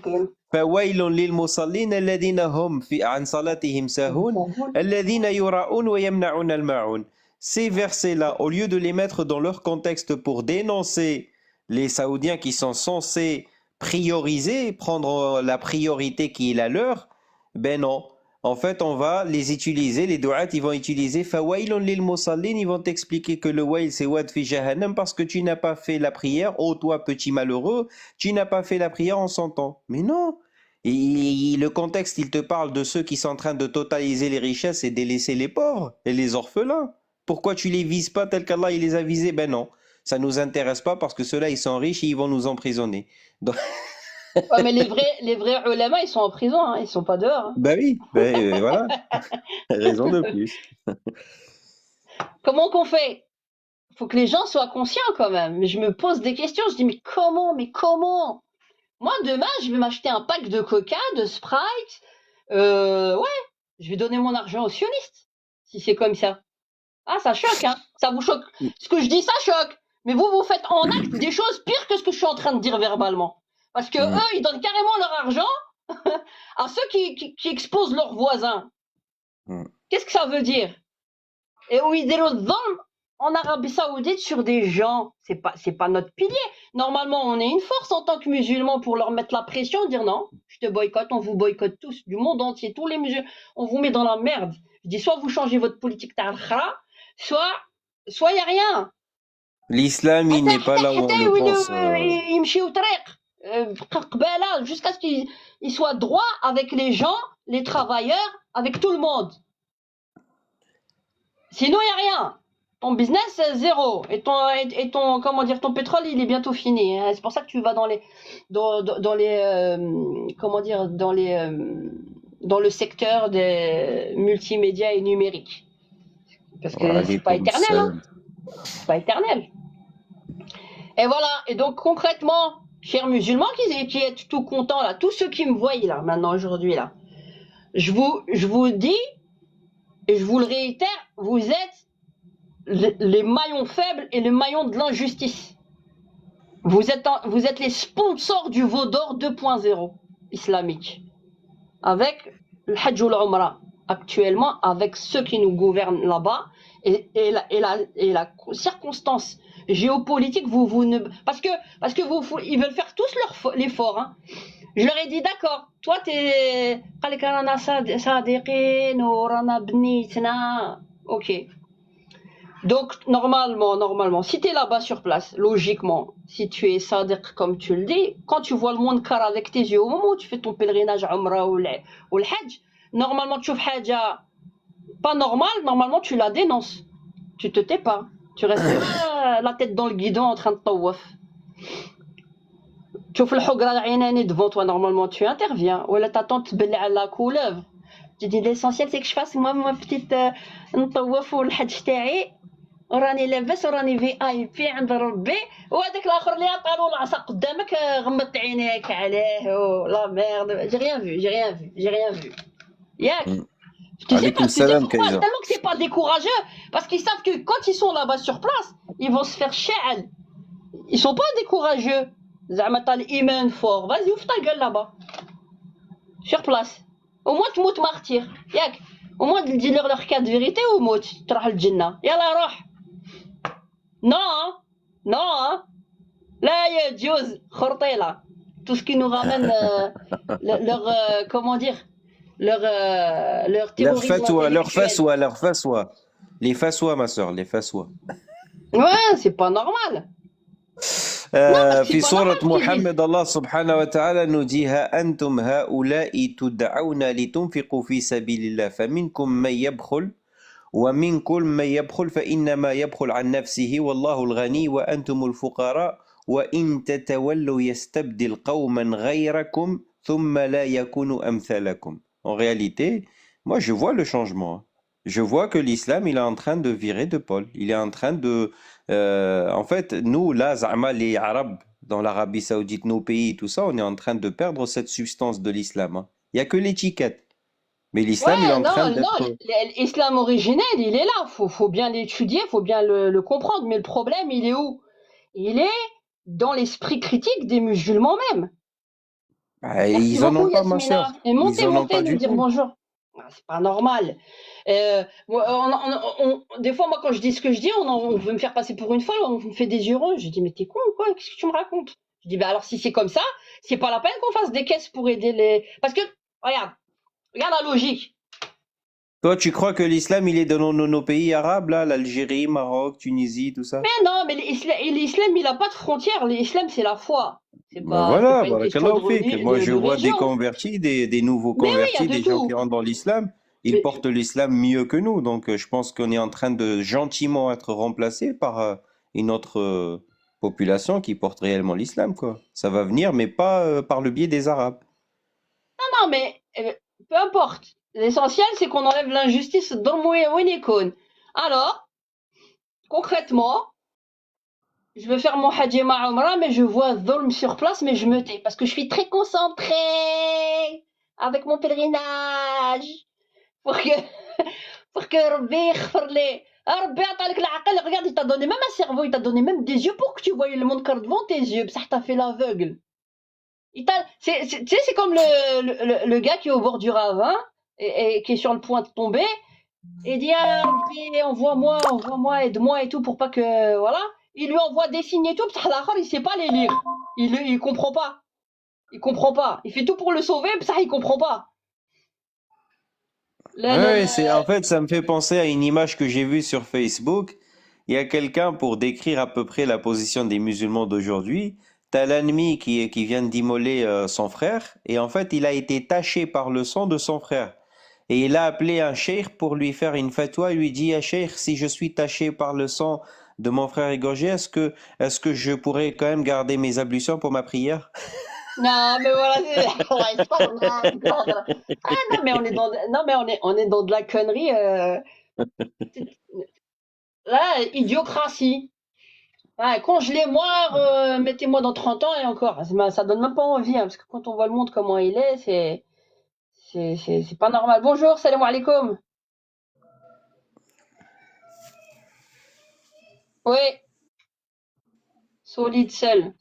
فويل للمصلين الذين هم عن صلاتهم ساهون الذين يراءون ويمنعون الماعون. Ces versets-là, au lieu de les mettre dans leur contexte pour dénoncer les Saoudiens qui sont censés prioriser, prendre la priorité qui est la leur, ben non. En fait, on va les utiliser, les du'at, ils vont utiliser fawailun lil musallin, ils vont t'expliquer que le wail c'est wad fi jahannam parce que tu n'as pas fait la prière, oh toi petit malheureux, tu n'as pas fait la prière en son temps. Mais non. Et le contexte, il te parle de ceux qui sont en train de totaliser les richesses et délaisser les pauvres et les orphelins. Pourquoi tu les vises pas tel qu'Allah il les a visés? Ben non, ça nous intéresse pas parce que ceux-là ils sont riches et ils vont nous emprisonner. Donc, Ouais, mais les vrais ulama, ils sont en prison, hein, ils sont pas dehors, hein. ben oui, ben voilà, raison de plus. Comment qu'on fait? Faut que les gens soient conscients quand même. Je me pose des questions, je dis mais comment? Mais comment? Moi demain, je vais m'acheter un pack de Coca, de Sprite. Ouais, je vais donner mon argent aux sionistes si c'est comme ça. Ah, ça choque, hein. Ça vous choque. Ce que je dis, ça choque. Mais vous, vous faites en acte des choses pires que ce que je suis en train de dire verbalement. Parce que Mm. eux, ils donnent carrément leur argent à ceux qui exposent leurs voisins. Mm. Qu'est-ce que ça veut dire? Et où ils dérogent en Arabie Saoudite sur des gens, c'est pas notre pilier. Normalement, on est une force en tant que musulmans pour leur mettre la pression, dire non, je te boycotte, on vous boycotte tous, du monde entier, tous les musulmans, on vous met dans la merde. Je dis soit vous changez votre politique ta'al-khara, soit il y a rien. L'islam, il n'est pas là où on le pense. يمشيوا طريق قبالة jusqu'à ce qu'il soit droit avec les gens, les travailleurs, avec tout le monde. Sinon, il n'y a rien. Ton business, zéro. Et ton, comment dire, ton pétrole, il est bientôt fini. C'est pour ça que tu vas dans le secteur des multimédia et numérique. Parce que c'est pas éternel, hein. C'est pas éternel. Et voilà. Et donc, concrètement, chers musulmans qui êtes tout contents, là, tous ceux qui me voient, là, maintenant, aujourd'hui, là, je vous dis, et je vous le réitère, vous êtes les maillons faibles et les maillons de l'injustice. Vous êtes les sponsors du veau d'or 2.0 islamique. Avec le Hajj ou l'Umrah, actuellement, avec ceux qui nous gouvernent là-bas, et la circonstance géopolitique, parce que ils veulent faire tous l'effort, hein. Je leur ai dit, d'accord, toi t'es, ok. Donc, normalement, si tu es là-bas sur place, logiquement, si tu es sadiq comme tu le dis, quand tu vois le monde car avec tes yeux, au moment où tu fais ton pèlerinage à Umrah ou le Hajj, normalement, tu fais haja pas normal, normalement, tu la dénonces. Tu te tais pas. Tu restes la tête dans le guidon en train de tawaf. Tu fais le hogra l'inani devant toi, normalement, tu interviens. Ou là, t'attends de te bêler à la couleuvre. Tu dis, l'essentiel, c'est que je fasse moi ma petite tawaf ou le Hajj ta'i. وراني لاباس وراني في اي بي عند ربي وهذاك الاخر اللي عطالو العصا قدامك غمضت عينيك عليه لا ميرد j'ai rien vu ياك tu sais pas tellement que c'est pas décourageux parce qu'ils savent que quand ils sont là-bas sur place ils vont se faire chial ils sont pas décourageux زعما t'as l'iman fort vas-y ouvre ta gueule là-bas sur place au moins تموت martyr ياك au moins dis-leur leur cas de vérité وموت تروح للجنة يلا روح Non, non, là يجوز خرطيلة. Tout ce qui nous ramène leur comment dire leur terrorisme. Leur fatwa. Les fatwas, ma soeur, les fatwas. Ouais, c'est pas normal. في سورة محمد الله سبحانه وتعالى نوديها أنتم هؤلاء تدعون لتنفقوا في سبيل الله فمنكم من يبخل ومنكم من يبخل فإنما يبخل عن نفسه والله الغني وأنتم الفقراء وإن تتولوا يستبدل قوما غيركم ثم لا يكونوا أمثالكم. En réalité, moi je vois le changement. Je vois que l'islam il est en train de virer de Paul. Il est en train de... en fait, nous, là, Zama, les Arabes, dans l'Arabie Saoudite, nos pays, tout ça, on est en train de perdre cette substance de l'islam, hein. Il n'y a que l'étiquette. Mais l'islam, il est en train d'être... Non, l'islam originel, il est là. Faut bien l'étudier, faut bien le comprendre. Mais le problème, il est où? Il est dans l'esprit critique des musulmans même. Ah, ils en ont pas, ma soeur. Et montez, nous dire bonjour. C'est pas normal. Des fois, moi, quand je dis ce que je dis, on veut me faire passer pour une folle, on me fait des yeux ronds. Je dis, mais t'es con ou quoi? Qu'est-ce que tu me racontes? Je dis, bah alors si c'est comme ça, c'est pas la peine qu'on fasse des caisses pour aider les... Parce que, regarde la logique. Toi, tu crois que l'islam, il est dans nos pays arabes, là, l'Algérie, Maroc, Tunisie, tout ça? Mais non, mais l'islam, il n'a pas de frontières. L'islam, c'est la foi. C'est pas, voilà, c'est pas une question de moi, je vois des religion. convertis, des nouveaux convertis, des gens qui rentrent dans l'islam. ils Mais, portent l'islam mieux que nous. Donc, je pense qu'on est en train de gentiment être remplacé par une autre population qui porte réellement l'islam, quoi. Ça va venir, mais pas par le biais des Arabes. non, mais peu importe. L'essentiel, c'est qu'on enlève l'injustice dans le icône. Alors, concrètement, je veux faire mon Hajj et ma Umrah, mais je vois Dhulm sur place, mais je me tais parce que je suis très concentrée avec mon pèlerinage. Pour que, pour que Rabbi يغفر لي. Ah, Rabbi عطالك العقل. Regarde, il t'a donné même un cerveau, il t'a donné même des yeux pour que tu voyais le monde devant tes yeux. Ça t'a fait l'aveugle. Tu sais, c'est comme le gars qui est au bord du ravin et qui est sur le point de tomber et dit ah, Rabbi, envoie-moi, aide-moi et tout pour pas que voilà. Il lui envoie des signes et tout, il sait pas les lire. Il comprend pas. Il comprend pas. Il fait tout pour le sauver, ça il comprend pas. Ouais, c'est en fait, ça me fait penser à une image que j'ai vue sur Facebook. Il y a quelqu'un pour décrire à peu près la position des musulmans d'aujourd'hui. T'as l'ennemi qui vient d'immoler son frère et en fait, il a été taché par le sang de son frère. Et il a appelé un cheikh pour lui faire une fatwa. Il lui dit, ah cheikh, si je suis taché par le sang de mon frère égorgé, est-ce que je pourrais quand même garder mes ablutions pour ma prière? Non, mais voilà, c'est pas Ah non, mais on est dans non, mais on est dans de la connerie. Là, idiocratie. Ouais, congelez-moi, mettez-moi dans 30 ans et encore. Ça donne même pas envie, hein, parce que quand on voit le monde comment il est, c'est pas normal. Bonjour, salam alaikum. Oui, solide seul.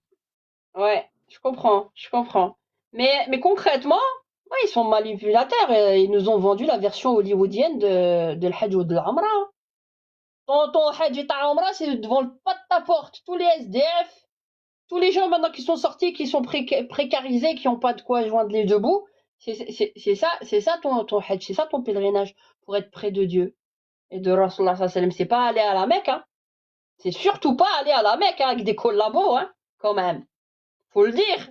Ouais, je comprends. Mais concrètement, ouais, ils sont manipulateurs. Ils nous ont vendu la version hollywoodienne de l'Hajj ou de l'Umrah. Ton Hajj et ta Umrah, c'est devant le pas de ta porte. Tous les SDF, tous les gens maintenant qui sont sortis, qui sont précarisés, qui n'ont pas de quoi joindre les deux bouts, c'est ça ton Hajj, c'est ça ton pèlerinage pour être près de Dieu et de Rasulullah sallallahu alayhi wa sallam. C'est pas aller à la Mecque, hein. C'est surtout pas aller à la Mecque hein, avec des collabos, hein, quand même. Faut le dire.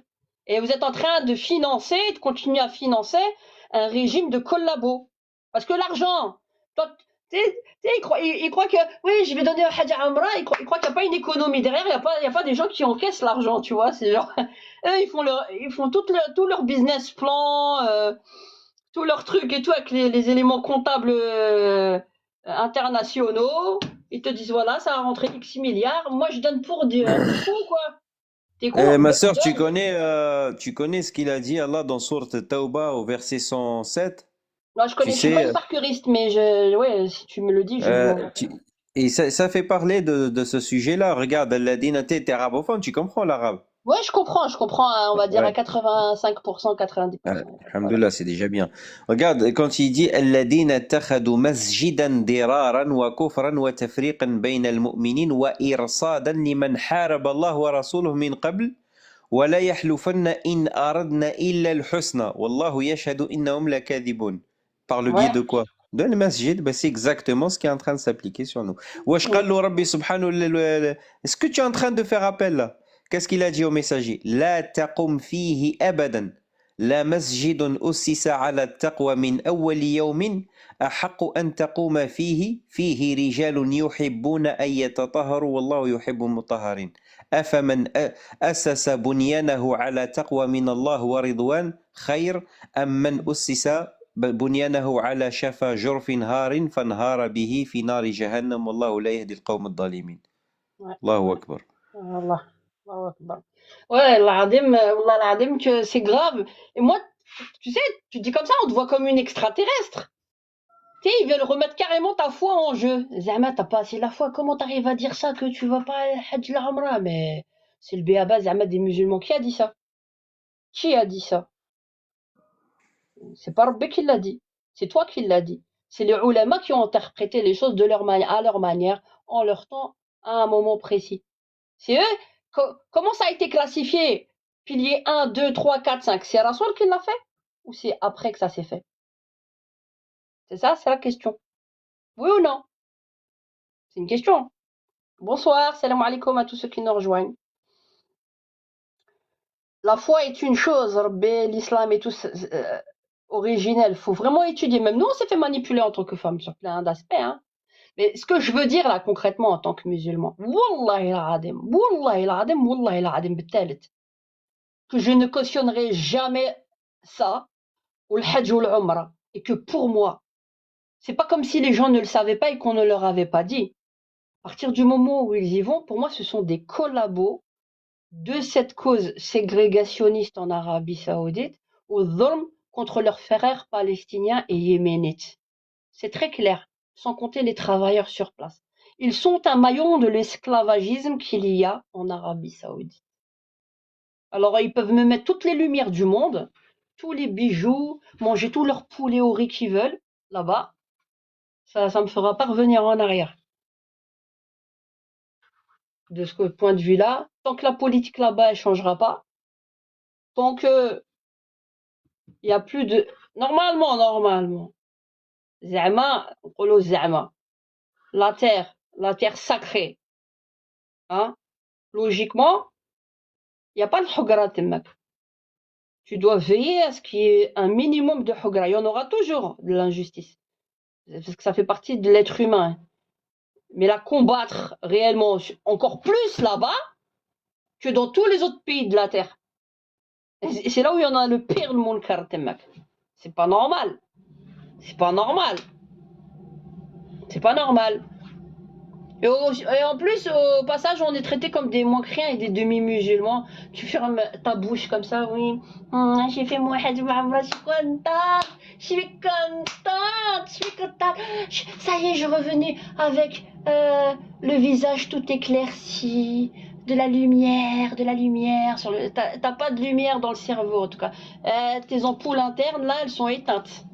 Et vous êtes en train de financer, de continuer à financer un régime de collabos. Parce que l'argent, toi, tu sais, il croit que, oui, je vais donner un Hajj à Umrah, il croit qu'il n'y a pas une économie derrière, il y a pas des gens qui encaissent l'argent, tu vois, c'est genre, eux, ils font tout leur business plan, tous leurs trucs et tout avec les éléments comptables internationaux. Ils te disent, voilà, ça a rentré X milliards, moi je donne pour Dieu. T'es con, quoi. T'es con, Ma sœur, donne. tu connais ce qu'il a dit Allah dans sourate Tauba au verset 107? Moi, Tu je suis pas sais, une parkouriste, mais ouais, si tu me le dis, je euh, vois. tu- et ça fait parler de ce sujet-là. Regarde, Alladine, t'es arabophone, tu comprends l'arabe? Ouais, je comprends, hein, on va dire à Ouais. 85%, Ah, 90%. Voilà. Alhamdoulilah, c'est déjà bien. Regarde, quand il dit الذين اتخذوا مسجدا ضرارا وكفرا وتفريقا بين المؤمنين وإرصادا لمن حارب الله ورسوله من قبل ولا يحلفن إن أردنا إلا الحسنى والله يشهد إنهم لكاذبون. Par le biais Ouais. de quoi? De le masjid, bah, c'est exactement ce qui est en train de s'appliquer sur nous. Wesh Mm. qallu Rabbi subhanahu Est-ce que tu es en train de faire appel là? Qu'est-ce qu'il a dit au messager? لا تقم فيه أبدا لا مسجد أسس على التقوى من أول يوم أحق أن تقوم فيه رجال يحبون أن يتطهروا والله يحب المطهرين أفمن أسس بنيانه على تقوى من الله ورضوان خير أم من أسس بنيانه على شفا جرف هار فانهار به في نار جهنم والله لا يهدي القوم الظالمين. Ouais, الله ouais. أكبر. Allah. Allahu Akbar. Ouais, l'Adim, Wallah, l'Adim, que c'est grave. Et moi, tu sais, tu dis comme ça, on te voit comme une extraterrestre. Tu sais, ils veulent remettre carrément ta foi en jeu. Zama, t'as pas assez la foi. Comment t'arrives à dire ça que tu vas pas à Hajj la Mais c'est le béaba, Zama, des musulmans. Qui a dit ça? Qui a dit ça? C'est pas Rabbi qui l'a dit. C'est toi qui l'as dit. C'est les ulama qui ont interprété les choses à leur manière, en leur temps, à un moment précis. C'est eux. Comment ça a été classifié? Pilier 1, 2, 3, 4, 5. C'est Rasoul qui l'a fait? Ou c'est après que ça s'est fait? C'est ça, c'est la question. Oui ou non? C'est une question. Bonsoir, salam alaikum à tous ceux qui nous rejoignent. La foi est une chose, Rabbi, l'islam et tout. originel. Faut vraiment étudier. Même nous, on s'est fait manipuler en tant que femme sur plein d'aspects, hein. Mais ce que je veux dire là concrètement en tant que musulman, Wallahi al-Adim, Wallahi al-Adim, Wallahi al-Adim بالثالث, que je ne cautionnerai jamais ça, ou le Hajj ou le Umrah, et que pour moi, c'est pas comme si les gens ne le savaient pas et qu'on ne leur avait pas dit. À partir du moment où ils y vont, pour moi, ce sont des collabos de cette cause ségrégationniste en Arabie Saoudite, au dhulm contre leurs frères palestiniens et yéménites. C'est très clair, sans compter les travailleurs sur place. Ils sont un maillon de l'esclavagisme qu'il y a en Arabie Saoudite. Alors, ils peuvent me mettre toutes les lumières du monde, tous les bijoux, manger tout leur poulet au riz qu'ils veulent, là-bas. Ça me fera pas revenir en arrière. De ce point de vue-là, tant que la politique là-bas, elle changera pas, tant que il y a plus de... Normalement, Zama, Zama, la terre sacrée, hein, logiquement, il n'y a pas de hugra temmak. Tu dois veiller à ce qu'il y ait un minimum de hugra. Il y en aura toujours de l'injustice. Parce que ça fait partie de l'être humain. Mais la combattre réellement, encore plus là-bas, que dans tous les autres pays de la Terre. Et c'est là où il y en a le pire, le munkar temmak. C'est pas normal. C'est pas normal. C'est pas normal. Et en plus, au passage, on est traités comme des moins que rien et des demi-musulmans. Tu fermes ta bouche comme ça, oui. J'ai fait mon hajj wa umrah, je suis contente. Ça y est, je revenais avec le visage tout éclairci, de la lumière sur le... T'as pas de lumière dans le cerveau, en tout cas. Tes ampoules internes, là, elles sont éteintes.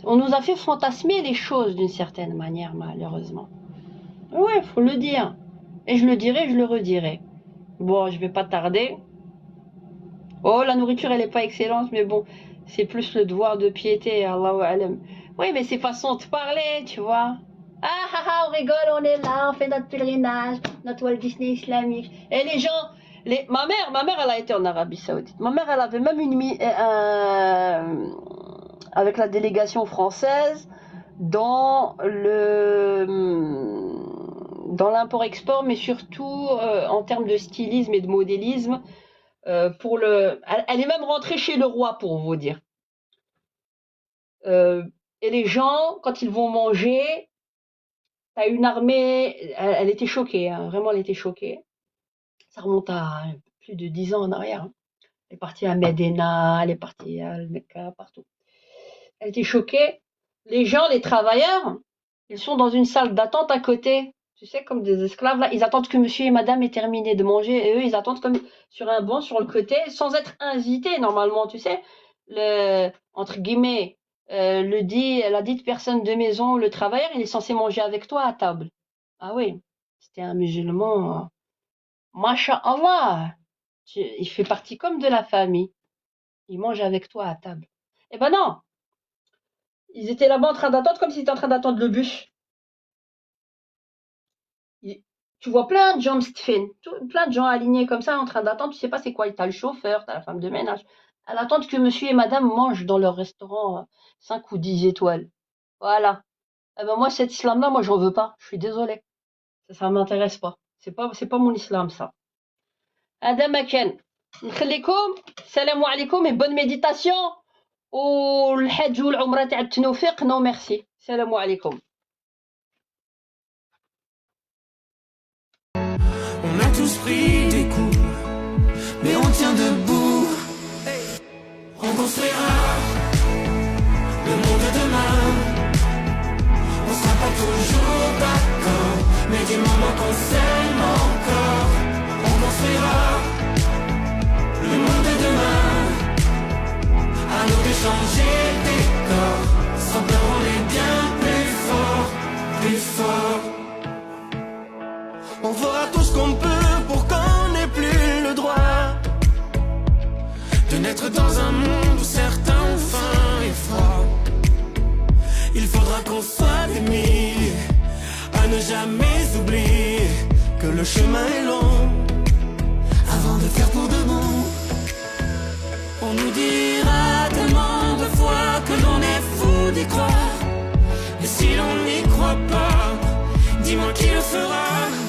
On nous a fait fantasmer les choses d'une certaine manière, malheureusement. Ouais, faut le dire. Et je le dirai, je le redirai. Bon, je vais pas tarder. Oh, la nourriture, elle est pas excellente, mais bon, c'est plus le devoir de piété, Allahu alam. Oui, mais c'est façon de parler, tu vois. On rigole, on est là, on fait notre pèlerinage, notre Walt Disney islamique. Et les gens, ma mère, elle a été en Arabie Saoudite. Ma mère, elle avait même avec la délégation française dans l'import-export, mais surtout en termes de stylisme et de modélisme. Elle est même rentrée chez le roi, pour vous dire. Et les gens, quand ils vont manger, t'as une armée, elle était choquée, hein, vraiment elle était choquée. Ça remonte à plus de 10 ans en arrière. Hein. Elle est partie à Medina, elle est partie à Mecca, partout. Elle était choquée. Les gens, les travailleurs, ils sont dans une salle d'attente à côté. Tu sais, comme des esclaves, là. Ils attendent que monsieur et madame aient terminé de manger. Et eux, ils attendent comme sur un banc, sur le côté, sans être invités, normalement, tu sais. Entre guillemets, la dite personne de maison, le travailleur, il est censé manger avec toi à table. Ah oui. C'était un musulman. Masha'Allah. Il fait partie comme de la famille. Il mange avec toi à table. Eh ben non. Ils étaient là-bas en train d'attendre comme s'ils étaient en train d'attendre le bus. Tu vois plein de gens plein de gens alignés comme ça en train d'attendre. Tu sais pas c'est quoi. T'as le chauffeur, t'as la femme de ménage. Elle attend que monsieur et madame mangent dans leur restaurant 5 ou 10 étoiles. Voilà. Eh ben moi, cet islam-là, moi, j'en veux pas. Je suis désolée. Ça m'intéresse pas. C'est pas mon islam, ça. Adam Aken. نخليكم السلام عليكم et bonne méditation. والحج والعمرة تاع التنوفيق نو ميرسي. السلام عليكم. On a tous pris des coups, mais on tient debout. On construira le monde de demain. On sera pas toujours d'accord, mais du moment qu'on s'aime encore, on construira le monde de demain. À nous de changer le décor. Sans peur, on est bien plus fort, plus fort. On fera tout ce qu'on peut pour qu'on n'ait plus le droit de naître dans un monde où certains ont faim et froid. Il faudra qu'on soit des milliers à ne jamais oublier que le chemin est long avant de faire pour de bon. On nous dira tellement de Dis-moi qui le fera.